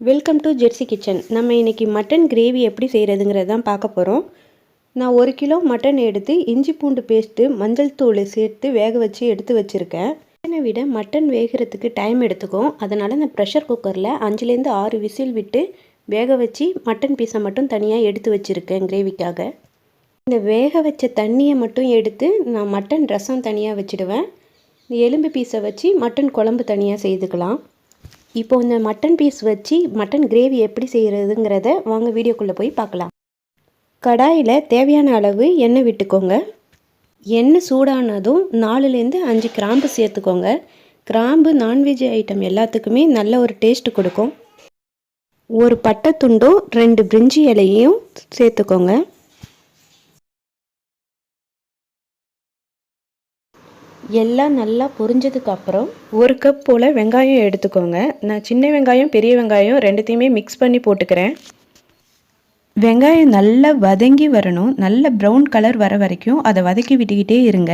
Welcome to Jersey kitchen. நம்ம இன்றைக்கி mutton gravy எப்படி செய்கிறதுங்கிறது தான் பார்க்க போகிறோம். நான் 1 கிலோ மட்டன் எடுத்து இஞ்சி பூண்டு பேஸ்ட்டு மஞ்சள் தூள் சேர்த்து வேக வச்சு எடுத்து வச்சுருக்கேன். மட்டனை விட மட்டன் வேகிறதுக்கு டைம் எடுத்துக்கும். அதனால் நான் ப்ரெஷர் குக்கரில் 5லேருந்து 6 விசில் விட்டு வேக வச்சு மட்டன் பீஸை மட்டும் தனியாக எடுத்து வச்சுருக்கேன் கிரேவிக்காக. இந்த வேக வச்ச தண்ணியை மட்டும் எடுத்து நான் மட்டன் ரசம் தனியாக வச்சுடுவேன். இந்த எலும்பு பீஸை வச்சு மட்டன் குழம்பு தனியாக செய்துக்கலாம். இப்போ இந்த மட்டன் பீஸ் வச்சு மட்டன் கிரேவி எப்படி செய்கிறதுங்கிறத வாங்க வீடியோக்குள்ளே போய் பார்க்கலாம். கடாயில் தேவையான அளவு எண்ணெய் விட்டுக்கோங்க. எண்ணெய் சூடானதும் 4லேருந்து 5 கிராம்பு சேர்த்துக்கோங்க. கிராம்பு நான்வெஜ் ஐட்டம் எல்லாத்துக்குமே நல்ல ஒரு டேஸ்ட்டு கொடுக்கும். ஒரு பட்டை துண்டும் 2 பிரிஞ்சி இலையும் சேர்த்துக்கோங்க. எல்லாம் நல்லா பொரிஞ்சதுக்கப்புறம் 1 கப் போல் வெங்காயம் எடுத்துக்கோங்க. நான் சின்ன வெங்காயம் பெரிய வெங்காயம் ரெண்டுத்தையுமே மிக்ஸ் பண்ணி போட்டுக்கிறேன். வெங்காயம் நல்லா வதங்கி வரணும். நல்ல ப்ரௌன் கலர் வர வரைக்கும் அதை வதக்கி விட்டுக்கிட்டே இருங்க.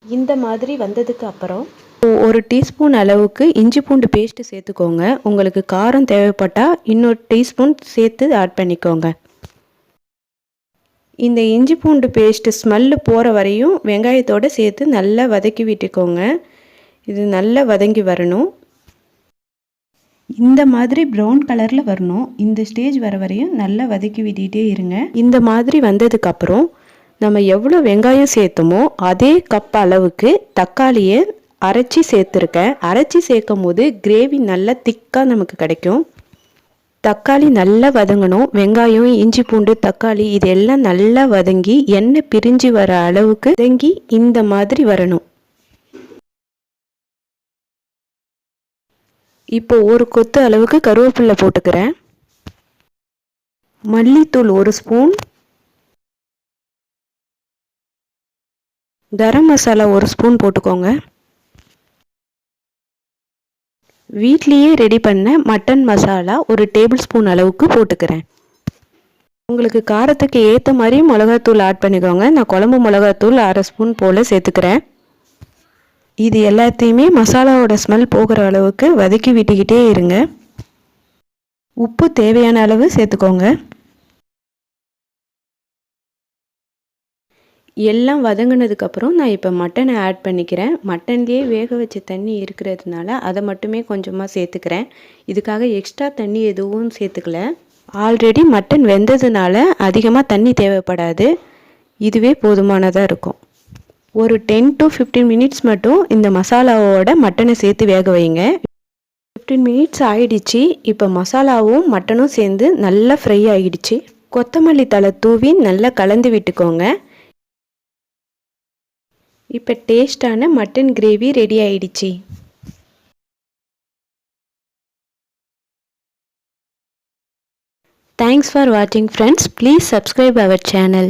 இந்த மாதிரி வந்ததுக்கு அப்புறம் 1 டீஸ்பூன் அளவுக்கு இஞ்சி பூண்டு பேஸ்ட்டு சேர்த்துக்கோங்க. உங்களுக்கு காரம் தேவைப்பட்டால் இன்னொரு டீஸ்பூன் சேர்த்து ஆட் பண்ணிக்கோங்க. இந்த இஞ்சி பூண்டு பேஸ்ட்டு ஸ்மெல்லு போகிற வரையும் வெங்காயத்தோடு சேர்த்து நல்லா வதக்கி விட்டுக்கோங்க. இது நல்லா வதங்கி வரணும். இந்த மாதிரி ப்ரௌன் கலரில் வரணும். இந்த ஸ்டேஜ் வர வரையும் நல்லா வதக்கி விட்டுகிட்டே இருங்க. இந்த மாதிரி வந்ததுக்கப்புறம் நம்ம எவ்வளோ வெங்காயம் சேர்த்தோமோ அதே கப் அளவுக்கு தக்காளியை அரைச்சி சேர்த்துருக்கேன். அரைச்சி சேர்க்கும் போது கிரேவி நல்லா திக்காக நமக்கு கிடைக்கும். தக்காளி நல்லா வதங்கணும். வெங்காயம் இஞ்சி பூண்டு தக்காளி இது எல்லாம் நல்லா வதங்கி எண்ணெய் பிரிஞ்சு வர அளவுக்கு வதங்கி இந்த மாதிரி வரணும். இப்போ 1 கொத்து அளவுக்கு கருவேப்பிலை போட்டுக்கிறேன். மல்லித்தூள் 1 ஸ்பூன், கரம் மசாலா 1 ஸ்பூன் போட்டுக்கோங்க. வீட்லேயே ரெடி பண்ண மட்டன் மசாலா 1 டேபிள் ஸ்பூன் அளவுக்கு போட்டுக்கிறேன். உங்களுக்கு காரத்துக்கு ஏற்ற மாதிரி மிளகாத்தூள் ஆட் பண்ணிக்கோங்க. நான் குழம்பு மிளகாத்தூள் 1/2 ஸ்பூன் போல் சேர்த்துக்கிறேன். இது எல்லாத்தையுமே மசாலாவோட ஸ்மெல் போகிற அளவுக்கு வதக்கி விட்டுக்கிட்டே இருங்க. உப்பு தேவையான அளவு சேர்த்துக்கோங்க. எல்லாம் வதங்கினதுக்கப்புறம் நான் இப்போ மட்டனை ஆட் பண்ணிக்கிறேன். மட்டன்லேயே வேக வச்ச தண்ணி இருக்கிறதுனால அதை மட்டுமே கொஞ்சமாக சேர்த்துக்கிறேன். இதுக்காக எக்ஸ்ட்ரா தண்ணி எதுவும் சேர்த்துக்கல. ஆல்ரெடி மட்டன் வெந்ததுனால அதிகமாக தண்ணி தேவைப்படாது. இதுவே போதுமானதாக இருக்கும். ஒரு 10 to 15 மினிட்ஸ் மட்டும் இந்த மசாலாவோட மட்டனை சேர்த்து வேக வைங்க. 15 மினிட்ஸ் ஆயிடுச்சு. இப்போ மசாலாவும் மட்டனும் சேர்ந்து நல்லா ஃப்ரை ஆகிடுச்சு. கொத்தமல்லி தழை தூவி நல்லா கலந்து விட்டுக்கோங்க. இப்போ டேஸ்டான மட்டன் கிரேவி ரெடி ஆயிடுச்சு. Thanks for watching friends. Please subscribe our channel.